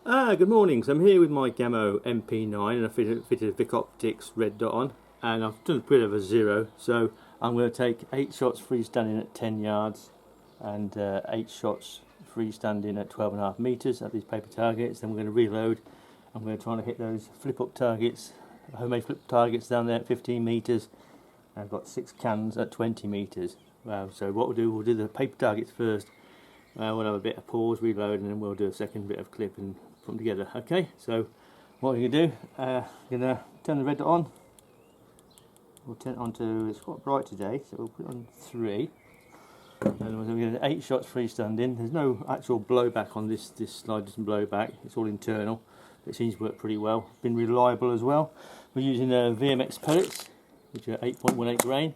Good morning. So I'm here with my Gamo MP-9 and I fitted a Victoptics Red dot on, and I've done a bit of a zero. So I'm going to take 8 shots freestanding at 10 yards and 8 shots freestanding at 12.5 meters at these paper targets. Then we're going to reload. I'm going to try to hit those flip-up targets, homemade flip targets down there at 15 meters. I've got 6 cans at 20 meters. So what we'll do the paper targets first. We'll have a bit of pause, reload, and then we'll do a second bit of clip and put them together. Okay, so what we're going to do, we're going to turn the red dot on. We'll turn it on to, it's quite bright today, so we'll put it on 3. And we're going to get 8 shots freestanding. There's no actual blowback on this slide, doesn't blow back, it's all internal. It seems to work pretty well. Been reliable as well. We're using VMX pellets, which are 8.18 grain.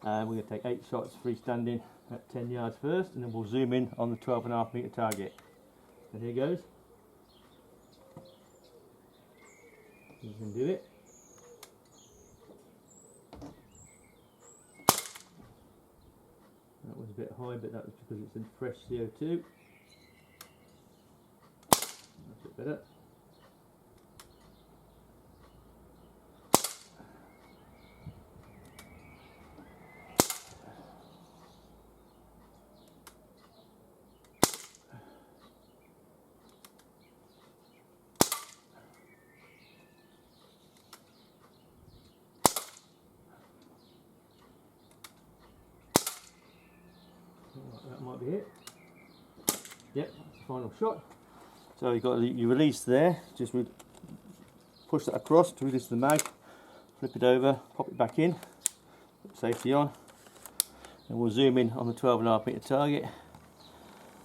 We're going to take 8 shots freestanding at 10 yards first, and then we'll zoom in on the 12.5 meter target. And here goes. You can do it. That was a bit high, but that was because it's in fresh CO2. That's a bit better. That might be it. Yep, that's the final shot. So you've got your release there, just push that across to release the mag, flip it over, pop it back in, put safety on, and we'll zoom in on the 12.5 meter target.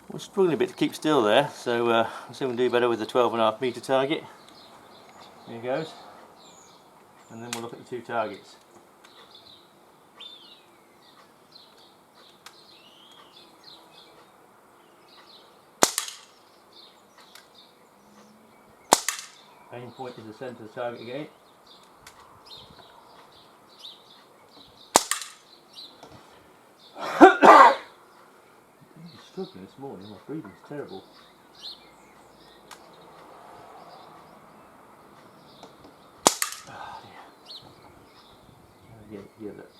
We're struggling a bit to keep still there, so I'll see if we can do better with the 12.5 meter target. Here it goes, and then we'll look at the 2 targets. Aim point is the centre of the target again. I'm struggling this morning, my breathing's terrible. Oh dear. Yeah, look.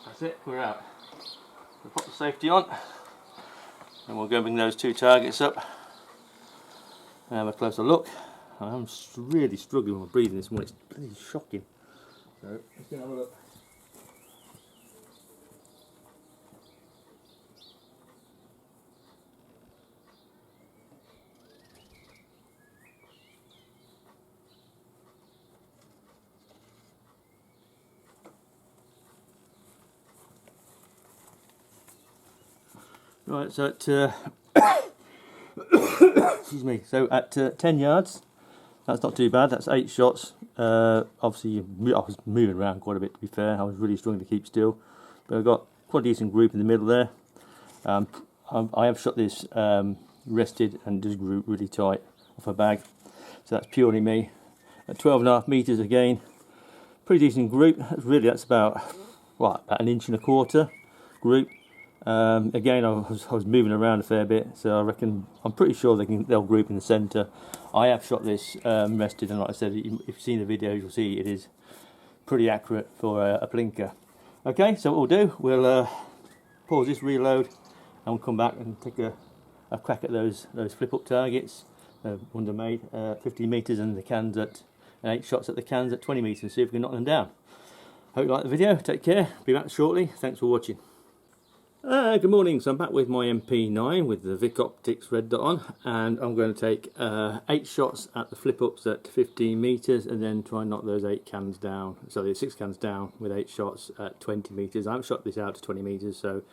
That's it, we're out. We'll pop the safety on and we'll go bring those 2 targets up and have a closer look. I'm really struggling with my breathing this morning, it's bloody shocking. So let's go and have a look. Right, so at excuse me. So at 10 yards, that's not too bad. That's 8 shots. Obviously, I was moving around quite a bit. To be fair, I was really struggling to keep still, but I've got quite a decent group in the middle there. I have shot this rested and just group really tight off a bag. So that's purely me. At 12.5 meters again, pretty decent group. That's about what, about 1.25 inches group. Again, I was moving around a fair bit, so I reckon, I'm pretty sure they'll group in the centre. I have shot this rested, and like I said, if you've seen the videos, you'll see it is pretty accurate for a plinker. Okay, so what we'll do, we'll pause this, reload, and we'll come back and take a crack at those flip-up targets, undermade 15 meters, and the cans and 8 shots at the cans at 20 meters, and see if we can knock them down. Hope you like the video. Take care. Be back shortly. Thanks for watching. Good morning. So I'm back with my MP-9 with the Victoptics Red dot on, and I'm going to take 8 shots at the flip-ups at 15 meters, and then try and knock those 8 cans down. So the 6 cans down with 8 shots at 20 meters. I haven't shot this out to 20 meters, so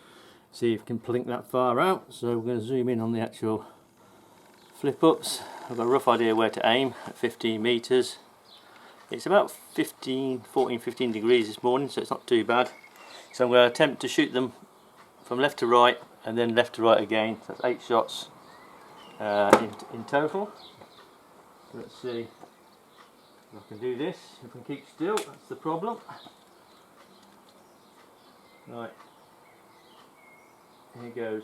see if I can plink that far out. So we're going to zoom in on the actual flip-ups. I've got a rough idea where to aim at 15 meters. It's about 15 degrees this morning, so it's not too bad. So I'm going to attempt to shoot them from left to right and then left to right again. So that's 8 shots in total. Let's see if I can do this, if I can keep still, that's the problem. Right, here goes.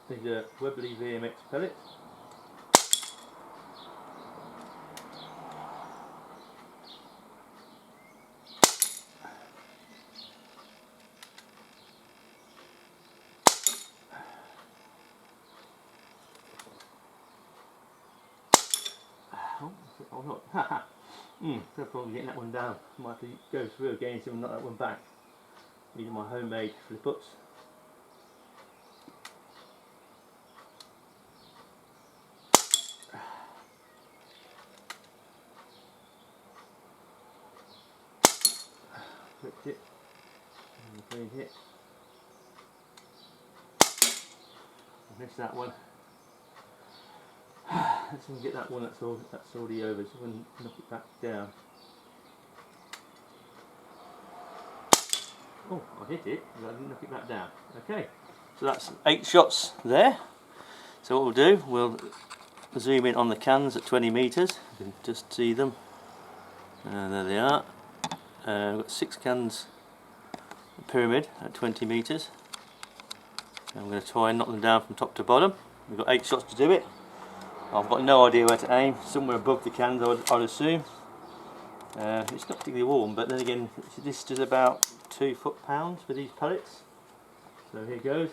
These are Webley VMX pellets. Oh, not. Haha. No problem getting that one down. Might have to go through again so knock that one back. These are my homemade flip ups. Flipped it. And clean hit. I missed that one. Let's get that one that's already over, so we can knock it back down. Oh, I hit it, but I didn't knock it back down. Okay, so that's 8 shots there. So what we'll do, we'll zoom in on the cans at 20 metres. You can just see them. There they are. We've got 6 cans pyramid at 20 metres. I'm going to try and knock them down from top to bottom. We've got 8 shots to do it. I've got no idea where to aim, somewhere above the cans I'd assume. It's not particularly warm, but then again this does about 2 foot-pounds for these pellets. So here goes.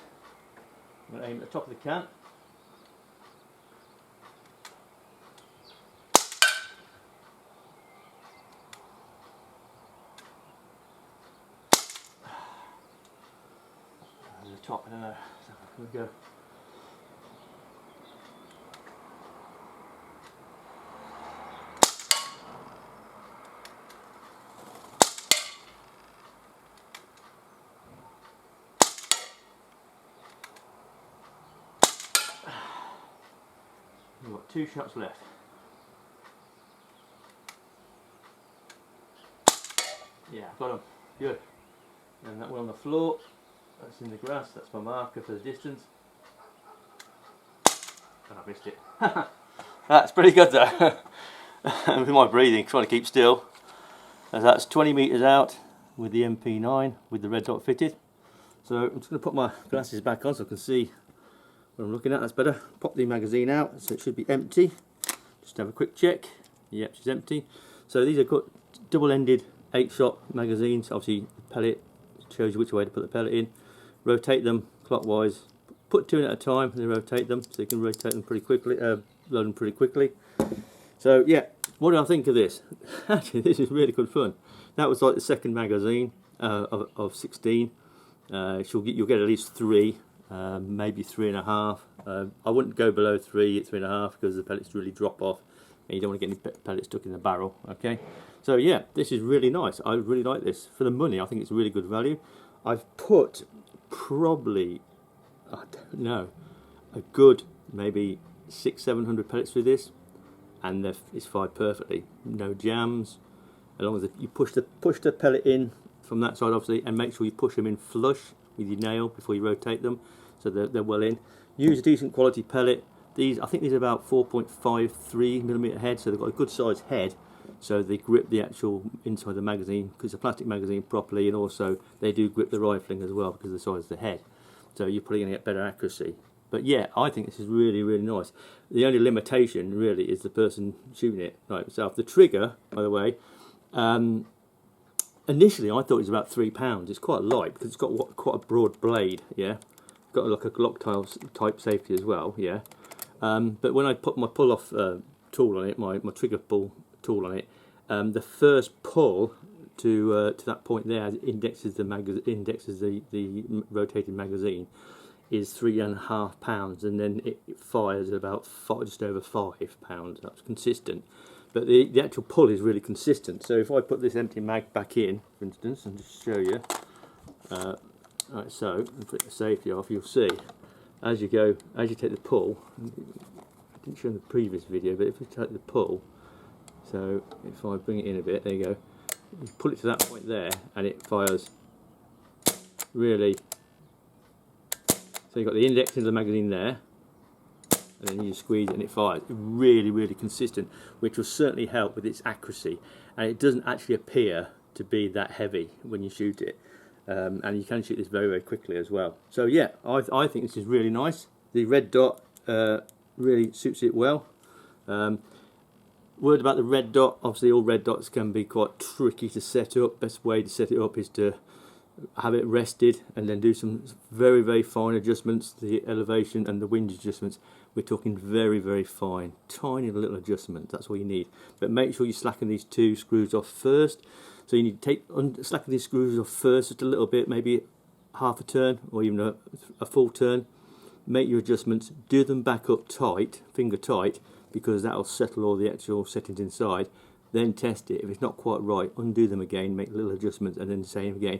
I'm going to aim at the top of the can. There's the top, I don't know. So here we go. We've got 2 shots left. Yeah, got them. Good. And that one on the floor. That's in the grass. That's my marker for the distance. And I missed it. That's pretty good though. With my breathing, trying to keep still. As that's 20 metres out with the MP-9 with the red dot fitted. So I'm just going to put my glasses back on so I can see what I'm looking at. That's better. Pop the magazine out, so it should be empty. Just have a quick check. Yep, she's empty. So these are good double-ended 8-shot magazines. Obviously, the pellet shows you which way to put the pellet in. Rotate them clockwise. Put 2 in at a time, and then rotate them so you can rotate them pretty quickly. Load them pretty quickly. So yeah, what do I think of this? Actually, this is really good fun. That was like the second magazine of 16. You'll get at least 3. Maybe 3.5. I wouldn't go below 3 at 3.5 because the pellets really drop off and you don't want to get any pellets stuck in the barrel. Okay, so yeah, this is really nice. I really like this. For the money, I think it's really good value. I've put probably, I don't know, a good maybe 600-700 pellets through this, and it's fired perfectly. No jams. As long as you push the pellet in from that side, obviously, and make sure you push them in flush with your nail before you rotate them, so they're well in. Use a decent quality pellet. I think these are about 4.53mm head, so they've got a good sized head, so they grip the actual inside of the magazine, because it's a plastic magazine, properly, and also they do grip the rifling as well because of the size of the head. So you're probably going to get better accuracy. But yeah, I think this is really, really nice. The only limitation really is the person shooting it like itself. The trigger, by the way, initially I thought it was about £3. It's quite light because it's got quite a broad blade. Yeah, got like a Glock type safety as well. Yeah, but when I put my pull-off tool on it, my trigger pull tool on it, the first pull to that point there indexes the rotating magazine is £3.5, and then it fires at about just over £5. That's consistent, but the actual pull is really consistent. So if I put this empty mag back in, for instance, and just show you, right, so and put the safety off, you'll see as you take the pull. I didn't show in the previous video, but if you take the pull, so if I bring it in a bit, there you go. You pull it to that point there, and it fires really. So you've got the index into the magazine there, and then you squeeze it and it fires. Really, really consistent, which will certainly help with its accuracy. And it doesn't actually appear to be that heavy when you shoot it. And you can shoot this very, very quickly as well. So yeah, I think this is really nice. The red dot really suits it well. Word about the red dot, obviously all red dots can be quite tricky to set up. Best way to set it up is to have it rested and then do some very, very fine adjustments, the elevation and the wind adjustments. We're talking very, very fine, tiny little adjustments, that's all you need. But make sure you slacken these two screws off first. So you need to slacken these screws off first just a little bit, maybe half a turn or even a full turn. Make your adjustments, do them back up tight, finger tight, because that will settle all the actual settings inside. Then test it. If it's not quite right, undo them again, make little adjustments, and then same again.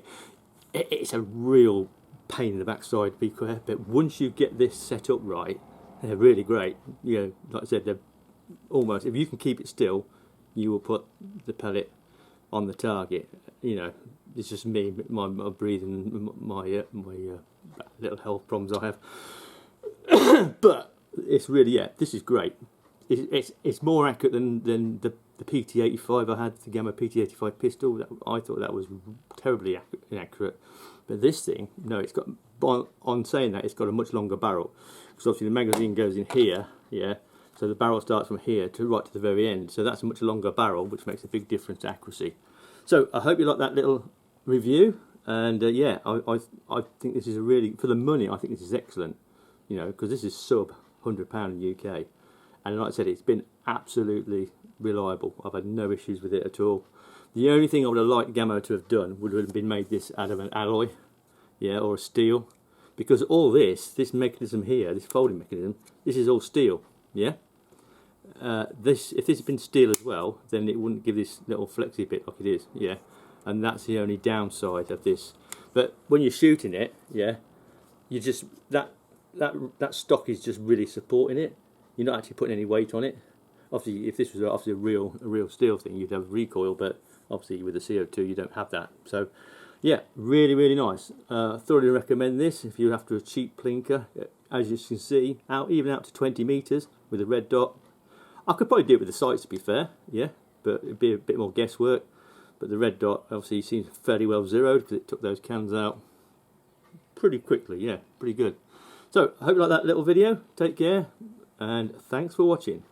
It's a real pain in the backside, but once you get this set up right, they're really great. You know, like I said, they're almost, if you can keep it still, you will put the pellet on the target. You know, it's just me, my breathing, my little health problems I have. But it's really, yeah, this is great. It's more accurate than the PT85 I had, the Gamo PT85 pistol. I thought that was terribly inaccurate. But this thing, no, it's got, on saying that, it's got a much longer barrel. Because obviously the magazine goes in here, yeah, so the barrel starts from here to right to the very end. So that's a much longer barrel, which makes a big difference to accuracy. So I hope you like that little review. And yeah, I think this is a really, for the money, I think this is excellent. You know, because this is sub £100 in the UK. And like I said, it's been absolutely reliable. I've had no issues with it at all. The only thing I would have liked Gamo to have done would have been made this out of an alloy, yeah, or a steel, because all this mechanism here, this folding mechanism, this is all steel, yeah. If this had been steel as well, then it wouldn't give this little flexy bit like it is, yeah. And that's the only downside of this. But when you're shooting it, yeah, you just that stock is just really supporting it. You're not actually putting any weight on it. Obviously, if this was obviously a real steel thing, you'd have recoil, but obviously with the CO2 you don't have that. So yeah, really, really nice. Thoroughly recommend this if you're after a cheap plinker. As you can see, even out to 20 meters with a red dot. I could probably do it with the sights, to be fair, yeah, but it'd be a bit more guesswork. But the red dot obviously seems fairly well zeroed because it took those cans out pretty quickly. Yeah, pretty good. So I hope you like that little video. Take care. And thanks for watching.